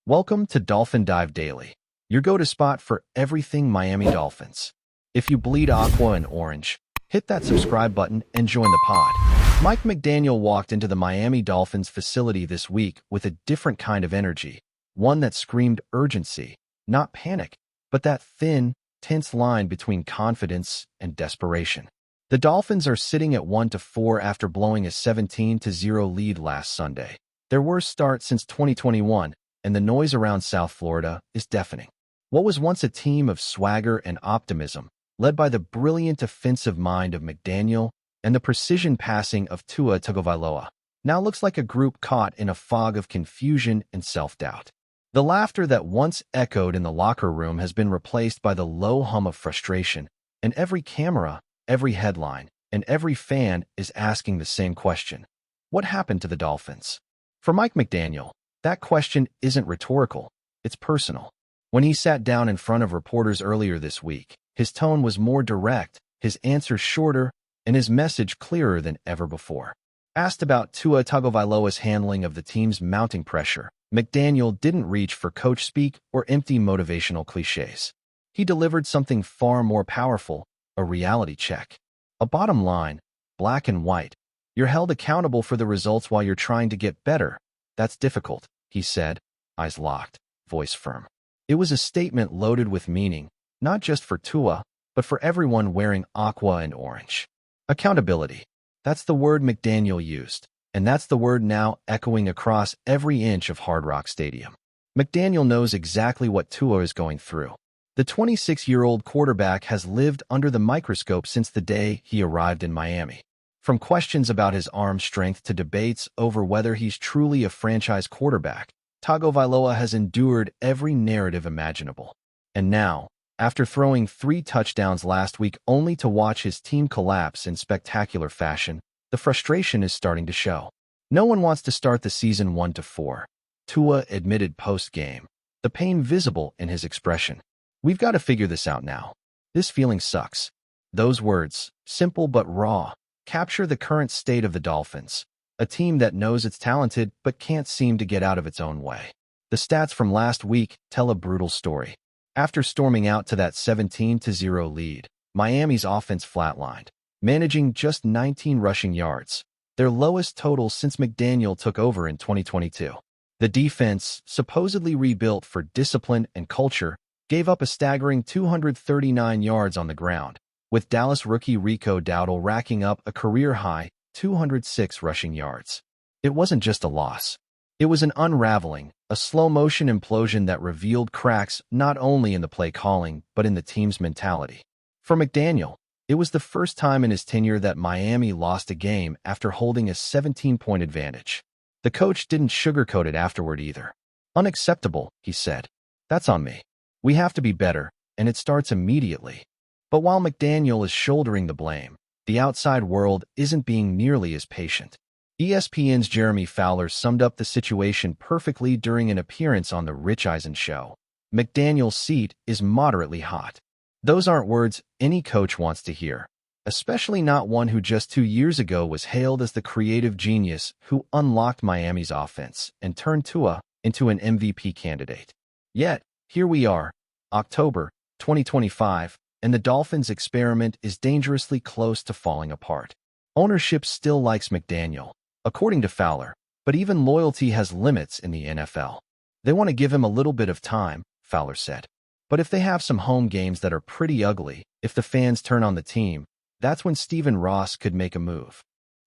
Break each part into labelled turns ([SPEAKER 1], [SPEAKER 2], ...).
[SPEAKER 1] Welcome to Dolphin Dive Daily, your go-to spot for everything Miami Dolphins. If you bleed aqua and orange, hit that subscribe button and join the pod. Mike McDaniel walked into the Miami Dolphins facility this week with a different kind of energy, one that screamed urgency, not panic, but that thin, tense line between confidence and desperation. The Dolphins are sitting at 1-4 after blowing a 17-0 lead last Sunday, their worst start since 2021, and the noise around South Florida is deafening. What was once a team of swagger and optimism, led by the brilliant offensive mind of McDaniel and the precision passing of Tua Tagovailoa, now looks like a group caught in a fog of confusion and self-doubt. The laughter that once echoed in the locker room has been replaced by the low hum of frustration, and every camera, every headline, and every fan is asking the same question. What happened to the Dolphins? For Mike McDaniel, that question isn't rhetorical, it's personal. When he sat down in front of reporters earlier this week, his tone was more direct, his answers shorter, and his message clearer than ever before. Asked about Tua Tagovailoa's handling of the team's mounting pressure, McDaniel didn't reach for coach speak or empty motivational cliches. He delivered something far more powerful, a reality check. A bottom line, black and white. You're held accountable for the results while you're trying to get better. That's difficult, he said, eyes locked, voice firm. It was a statement loaded with meaning, not just for Tua, but for everyone wearing aqua and orange. Accountability. That's the word McDaniel used, and that's the word now echoing across every inch of Hard Rock Stadium. McDaniel knows exactly what Tua is going through. The 26-year-old quarterback has lived under the microscope since the day he arrived in Miami. From questions about his arm strength to debates over whether he's truly a franchise quarterback, Tagovailoa has endured every narrative imaginable. And now, after throwing 3 touchdowns last week only to watch his team collapse in spectacular fashion, the frustration is starting to show. No one wants to start the season 1-4. Tua admitted post-game, the pain visible in his expression. We've got to figure this out now. This feeling sucks. Those words, simple but raw, capture the current state of the Dolphins, a team that knows it's talented but can't seem to get out of its own way. The stats from last week tell a brutal story. After storming out to that 17-0 lead, Miami's offense flatlined, managing just 19 rushing yards, their lowest total since McDaniel took over in 2022. The defense, supposedly rebuilt for discipline and culture, gave up a staggering 239 yards on the ground, with Dallas rookie Rico Dowdle racking up a career-high 206 rushing yards. It wasn't just a loss. It was an unraveling, a slow-motion implosion that revealed cracks not only in the play calling but in the team's mentality. For McDaniel, it was the first time in his tenure that Miami lost a game after holding a 17-point advantage. The coach didn't sugarcoat it afterward either. "Unacceptable," he said. "That's on me. We have to be better, and it starts immediately." But while McDaniel is shouldering the blame, the outside world isn't being nearly as patient. ESPN's Jeremy Fowler summed up the situation perfectly during an appearance on The Rich Eisen Show. "McDaniel's seat is moderately hot." Those aren't words any coach wants to hear, especially not one who just 2 years ago was hailed as the creative genius who unlocked Miami's offense and turned Tua into an MVP candidate. Yet, here we are, October 2025, and the Dolphins' experiment is dangerously close to falling apart. Ownership still likes McDaniel, according to Fowler, but even loyalty has limits in the NFL. They want to give him a little bit of time, Fowler said. But if they have some home games that are pretty ugly, if the fans turn on the team, that's when Stephen Ross could make a move.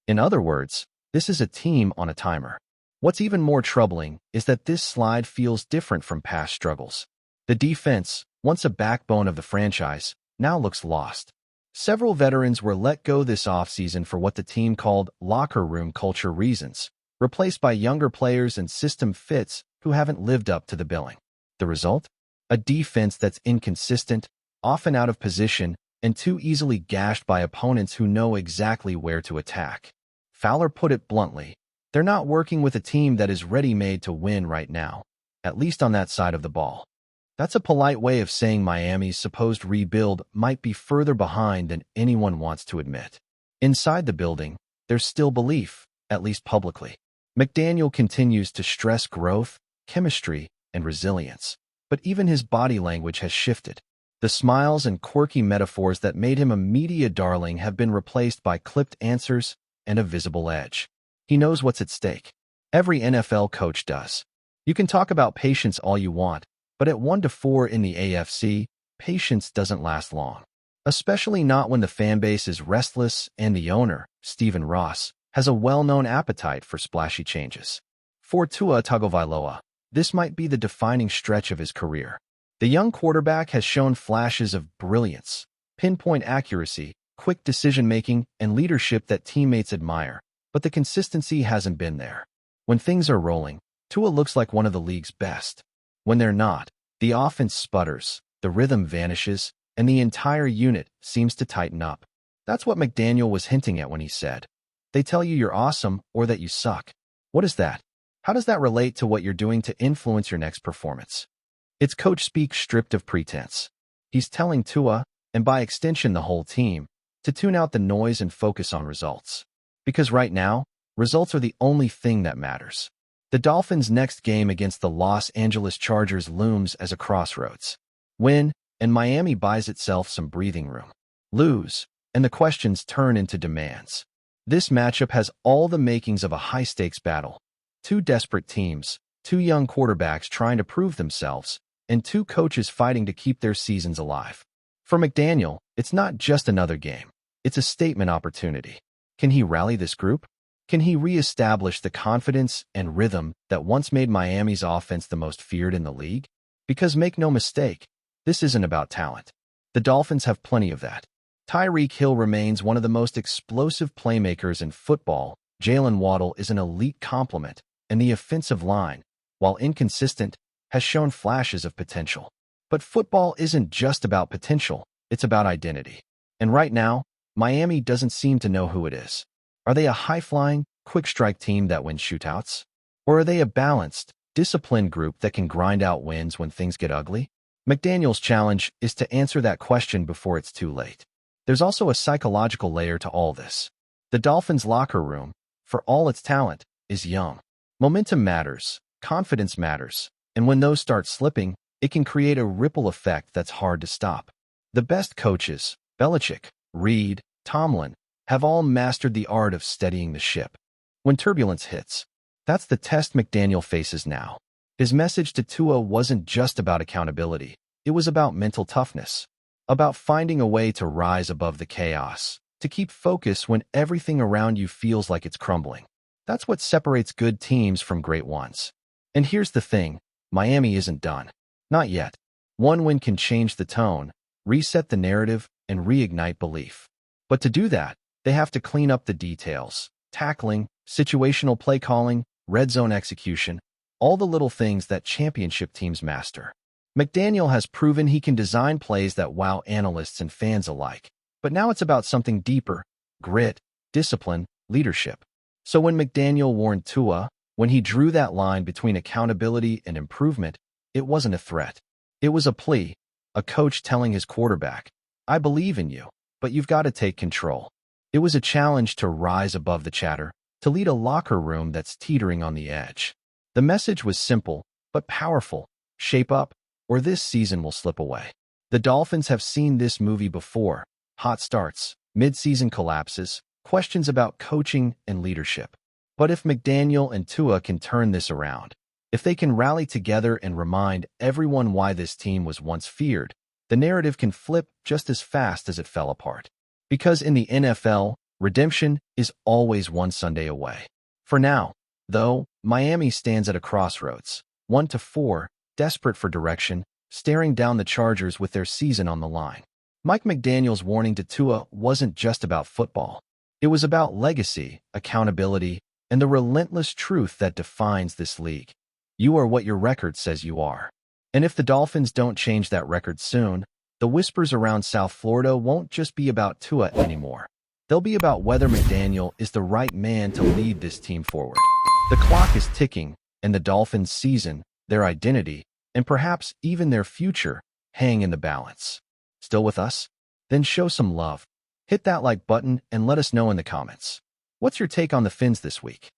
[SPEAKER 1] In other words, this is a team on a timer. What's even more troubling is that this slide feels different from past struggles. The defense, once a backbone of the franchise, now looks lost. Several veterans were let go this offseason for what the team called locker room culture reasons, replaced by younger players and system fits who haven't lived up to the billing. The result? A defense that's inconsistent, often out of position, and too easily gashed by opponents who know exactly where to attack. Fowler put it bluntly, they're not working with a team that is ready-made to win right now, at least on that side of the ball. That's a polite way of saying Miami's supposed rebuild might be further behind than anyone wants to admit. Inside the building, there's still belief, at least publicly. McDaniel continues to stress growth, chemistry, and resilience. But even his body language has shifted. The smiles and quirky metaphors that made him a media darling have been replaced by clipped answers and a visible edge. He knows what's at stake. Every NFL coach does. You can talk about patience all you want, but at 1-4 in the AFC, patience doesn't last long. Especially not when the fanbase is restless and the owner, Stephen Ross, has a well-known appetite for splashy changes. For Tua Tagovailoa, this might be the defining stretch of his career. The young quarterback has shown flashes of brilliance, pinpoint accuracy, quick decision-making, and leadership that teammates admire, but the consistency hasn't been there. When things are rolling, Tua looks like one of the league's best. When they're not, the offense sputters, the rhythm vanishes, and the entire unit seems to tighten up. That's what McDaniel was hinting at when he said, "They tell you you're awesome or that you suck." What is that? How does that relate to what you're doing to influence your next performance? It's coach speak stripped of pretense. He's telling Tua, and by extension the whole team, to tune out the noise and focus on results. Because right now, results are the only thing that matters. The Dolphins' next game against the Los Angeles Chargers looms as a crossroads. Win, and Miami buys itself some breathing room. Lose, and the questions turn into demands. This matchup has all the makings of a high-stakes battle. Two desperate teams, two young quarterbacks trying to prove themselves, and two coaches fighting to keep their seasons alive. For McDaniel, it's not just another game. It's a statement opportunity. Can he rally this group? Can he reestablish the confidence and rhythm that once made Miami's offense the most feared in the league? Because make no mistake, this isn't about talent. The Dolphins have plenty of that. Tyreek Hill remains one of the most explosive playmakers in football. Jalen Waddle is an elite complement, and the offensive line, while inconsistent, has shown flashes of potential. But football isn't just about potential, it's about identity. And right now, Miami doesn't seem to know who it is. Are they a high-flying, quick-strike team that wins shootouts? Or are they a balanced, disciplined group that can grind out wins when things get ugly? McDaniel's challenge is to answer that question before it's too late. There's also a psychological layer to all this. The Dolphins' locker room, for all its talent, is young. Momentum matters, confidence matters, and when those start slipping, it can create a ripple effect that's hard to stop. The best coaches, Belichick, Reed, Tomlin, have all mastered the art of steadying the ship. When turbulence hits, that's the test McDaniel faces now. His message to Tua wasn't just about accountability. It was about mental toughness, about finding a way to rise above the chaos, to keep focus when everything around you feels like it's crumbling. That's what separates good teams from great ones. And here's the thing, Miami isn't done. Not yet. One win can change the tone, reset the narrative, and reignite belief. But to do that, they have to clean up the details, tackling, situational play calling, red zone execution, all the little things that championship teams master. McDaniel has proven he can design plays that wow analysts and fans alike. But now it's about something deeper: grit, discipline, leadership. So when McDaniel warned Tua, when he drew that line between accountability and improvement, it wasn't a threat. It was a plea, a coach telling his quarterback, "I believe in you, but you've got to take control." It was a challenge to rise above the chatter, to lead a locker room that's teetering on the edge. The message was simple, but powerful: shape up, or this season will slip away. The Dolphins have seen this movie before: hot starts, mid-season collapses, questions about coaching and leadership. But if McDaniel and Tua can turn this around, if they can rally together and remind everyone why this team was once feared, the narrative can flip just as fast as it fell apart. Because in the NFL, redemption is always one Sunday away. For now, though, Miami stands at a crossroads, 1-4, desperate for direction, staring down the Chargers with their season on the line. Mike McDaniel's warning to Tua wasn't just about football. It was about legacy, accountability, and the relentless truth that defines this league. You are what your record says you are. And if the Dolphins don't change that record soon, the whispers around South Florida won't just be about Tua anymore. They'll be about whether McDaniel is the right man to lead this team forward. The clock is ticking, and the Dolphins' season, their identity, and perhaps even their future, hang in the balance. Still with us? Then show some love. Hit that like button and let us know in the comments. What's your take on the Fins this week?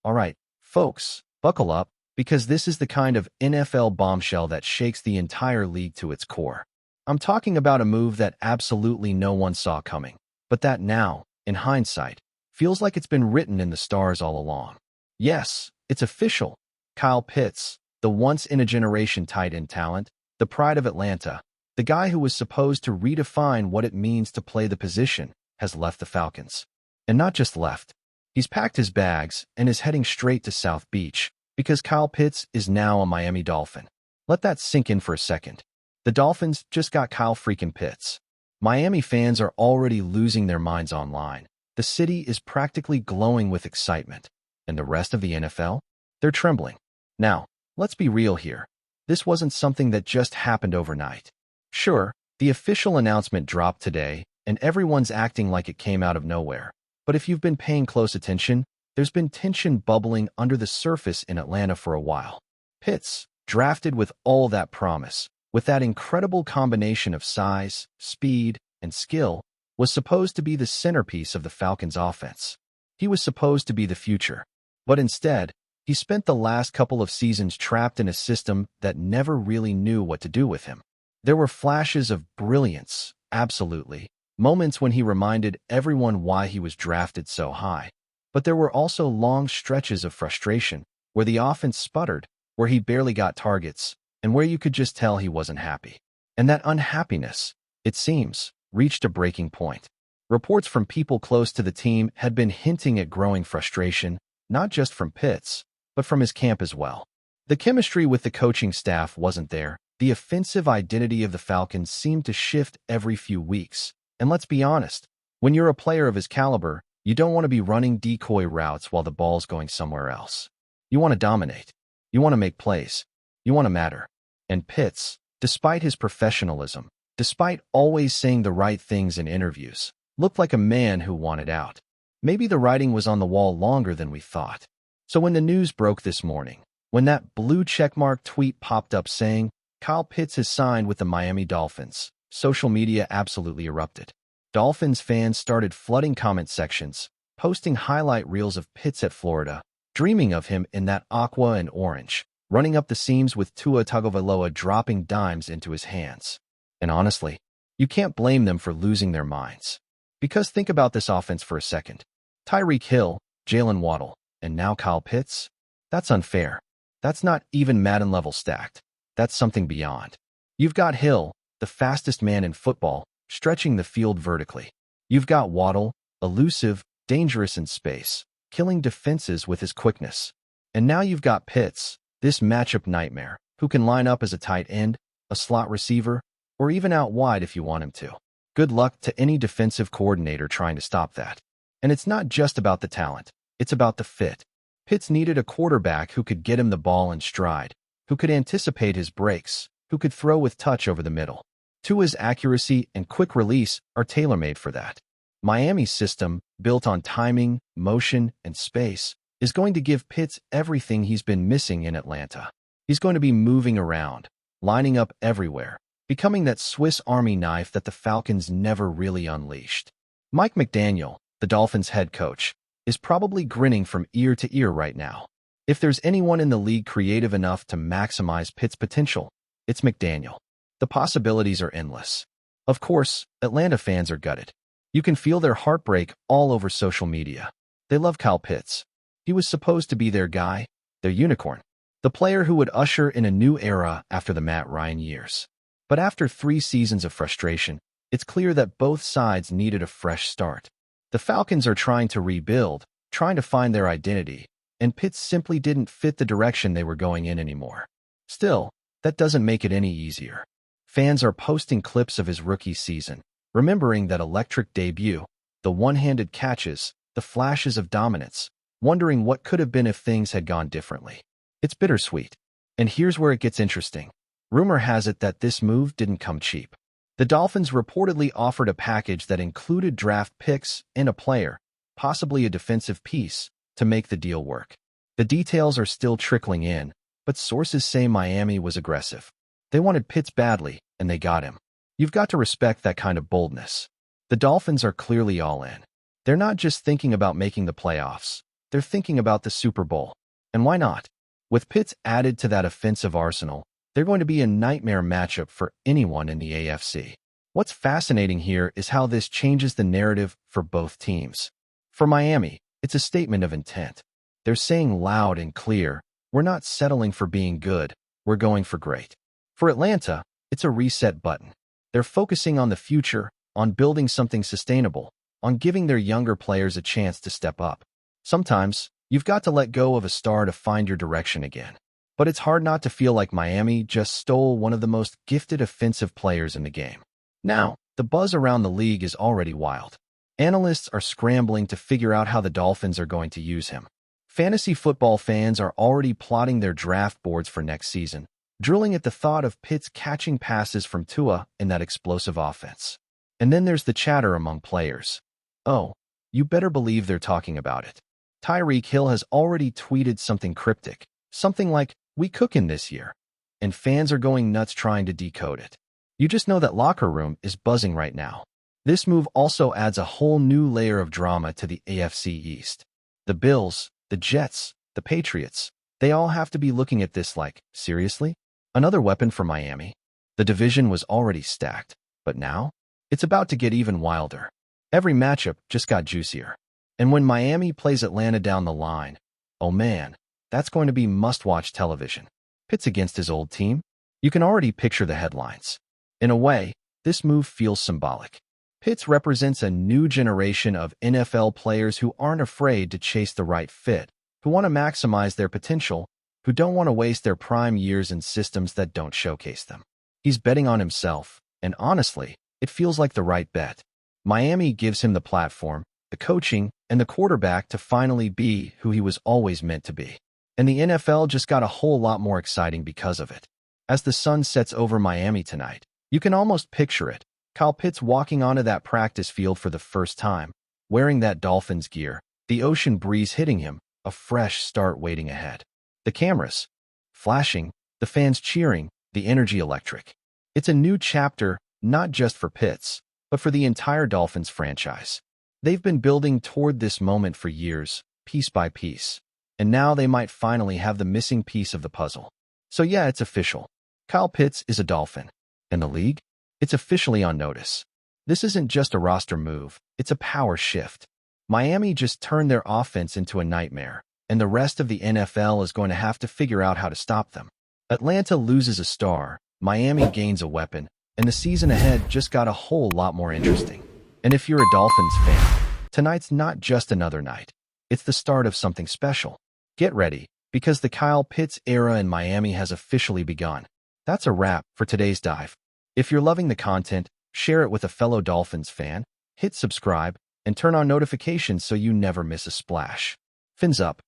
[SPEAKER 1] All right, folks, buckle up, because this is the kind of NFL bombshell that shakes the entire league to its core. I'm talking about a move that absolutely no one saw coming, but that now, in hindsight, feels like it's been written in the stars all along. Yes, it's official. Kyle Pitts, the once-in-a-generation tight end talent, the pride of Atlanta, the guy who was supposed to redefine what it means to play the position, has left the Falcons. And not just left. He's packed his bags and is heading straight to South Beach, because Kyle Pitts is now a Miami Dolphin. Let that sink in for a second. The Dolphins just got Kyle freaking Pitts. Miami fans are already losing their minds online. The city is practically glowing with excitement. And the rest of the NFL? They're trembling. Now, let's be real here. This wasn't something that just happened overnight. Sure, the official announcement dropped today, and everyone's acting like it came out of nowhere. But if you've been paying close attention, there's been tension bubbling under the surface in Atlanta for a while. Pitts, drafted with all that promise, with that incredible combination of size, speed, and skill, was supposed to be the centerpiece of the Falcons' offense. He was supposed to be the future. But instead, he spent the last couple of seasons trapped in a system that never really knew what to do with him. There were flashes of brilliance, absolutely, moments when he reminded everyone why he was drafted so high. But there were also long stretches of frustration, where the offense sputtered, where he barely got targets, and where you could just tell he wasn't happy. And that unhappiness, it seems, reached a breaking point. Reports from people close to the team had been hinting at growing frustration, not just from Pitts, but from his camp as well. The chemistry with the coaching staff wasn't there. The offensive identity of the Falcons seemed to shift every few weeks. And let's be honest, when you're a player of his caliber, you don't want to be running decoy routes while the ball's going somewhere else. You want to dominate. You want to make plays. You want to matter. And Pitts, despite his professionalism, despite always saying the right things in interviews, looked like a man who wanted out. Maybe the writing was on the wall longer than we thought. So when the news broke this morning, when that blue checkmark tweet popped up saying, Kyle Pitts has signed with the Miami Dolphins, social media absolutely erupted. Dolphins fans started flooding comment sections, posting highlight reels of Pitts at Florida, dreaming of him in that aqua and orange, running up the seams with Tua Tagovailoa dropping dimes into his hands. And honestly, you can't blame them for losing their minds. Because think about this offense for a second. Tyreek Hill, Jalen Waddle, and now Kyle Pitts? That's unfair. That's not even Madden level stacked. That's something beyond. You've got Hill, the fastest man in football, stretching the field vertically. You've got Waddle, elusive, dangerous in space, killing defenses with his quickness. And now you've got Pitts, this matchup nightmare, who can line up as a tight end, a slot receiver, or even out wide if you want him to. Good luck to any defensive coordinator trying to stop that. And it's not just about the talent, it's about the fit. Pitts needed a quarterback who could get him the ball in stride, who could anticipate his breaks, who could throw with touch over the middle. Tua's accuracy and quick release are tailor-made for that. Miami's system, built on timing, motion, and space, is going to give Pitts everything he's been missing in Atlanta. He's going to be moving around, lining up everywhere, becoming that Swiss Army knife that the Falcons never really unleashed. Mike McDaniel, the Dolphins head coach, is probably grinning from ear to ear right now. If there's anyone in the league creative enough to maximize Pitts' potential, it's McDaniel. The possibilities are endless. Of course, Atlanta fans are gutted. You can feel their heartbreak all over social media. They love Kyle Pitts. He was supposed to be their guy, their unicorn, the player who would usher in a new era after the Matt Ryan years. But after 3 seasons of frustration, it's clear that both sides needed a fresh start. The Falcons are trying to rebuild, trying to find their identity, and Pitts simply didn't fit the direction they were going in anymore. Still, that doesn't make it any easier. Fans are posting clips of his rookie season, remembering that electric debut, the one-handed catches, the flashes of dominance, wondering what could have been if things had gone differently. It's bittersweet. And here's where it gets interesting. Rumor has it that this move didn't come cheap. The Dolphins reportedly offered a package that included draft picks and a player, possibly a defensive piece, to make the deal work. The details are still trickling in, but sources say Miami was aggressive. They wanted Pitts badly, and they got him. You've got to respect that kind of boldness. The Dolphins are clearly all in. They're not just thinking about making the playoffs. They're thinking about the Super Bowl. And why not? With Pitts added to that offensive arsenal, they're going to be a nightmare matchup for anyone in the AFC. What's fascinating here is how this changes the narrative for both teams. For Miami, it's a statement of intent. They're saying loud and clear, we're not settling for being good, we're going for great. For Atlanta, it's a reset button. They're focusing on the future, on building something sustainable, on giving their younger players a chance to step up. Sometimes, you've got to let go of a star to find your direction again. But it's hard not to feel like Miami just stole one of the most gifted offensive players in the game. Now, the buzz around the league is already wild. Analysts are scrambling to figure out how the Dolphins are going to use him. Fantasy football fans are already plotting their draft boards for next season, drilling at the thought of Pitts catching passes from Tua in that explosive offense. And then there's the chatter among players. Oh, you better believe they're talking about it. Tyreek Hill has already tweeted something cryptic, something like, "We cookin' this year." And fans are going nuts trying to decode it. You just know that locker room is buzzing right now. This move also adds a whole new layer of drama to the AFC East. The Bills, the Jets, the Patriots, they all have to be looking at this like, seriously? Another weapon for Miami? The division was already stacked, but now? It's about to get even wilder. Every matchup just got juicier. And when Miami plays Atlanta down the line, oh man, that's going to be must-watch television. Pitts against his old team? You can already picture the headlines. In a way, this move feels symbolic. Pitts represents a new generation of NFL players who aren't afraid to chase the right fit, who want to maximize their potential, who don't want to waste their prime years in systems that don't showcase them. He's betting on himself, and honestly, it feels like the right bet. Miami gives him the platform, the coaching, and the quarterback to finally be who he was always meant to be. And the NFL just got a whole lot more exciting because of it. As the sun sets over Miami tonight, you can almost picture it. Kyle Pitts walking onto that practice field for the first time, wearing that Dolphins gear, the ocean breeze hitting him, a fresh start waiting ahead. The cameras flashing, the fans cheering, the energy electric. It's a new chapter, not just for Pitts, but for the entire Dolphins franchise. They've been building toward this moment for years, piece by piece. And now they might finally have the missing piece of the puzzle. So yeah, it's official. Kyle Pitts is a Dolphin. And the league? It's officially on notice. This isn't just a roster move, it's a power shift. Miami just turned their offense into a nightmare, and the rest of the NFL is going to have to figure out how to stop them. Atlanta loses a star, Miami gains a weapon, and the season ahead just got a whole lot more interesting. And if you're a Dolphins fan, tonight's not just another night. It's the start of something special. Get ready, because the Kyle Pitts era in Miami has officially begun. That's a wrap for today's dive. If you're loving the content, share it with a fellow Dolphins fan, hit subscribe, and turn on notifications so you never miss a splash. Fins up.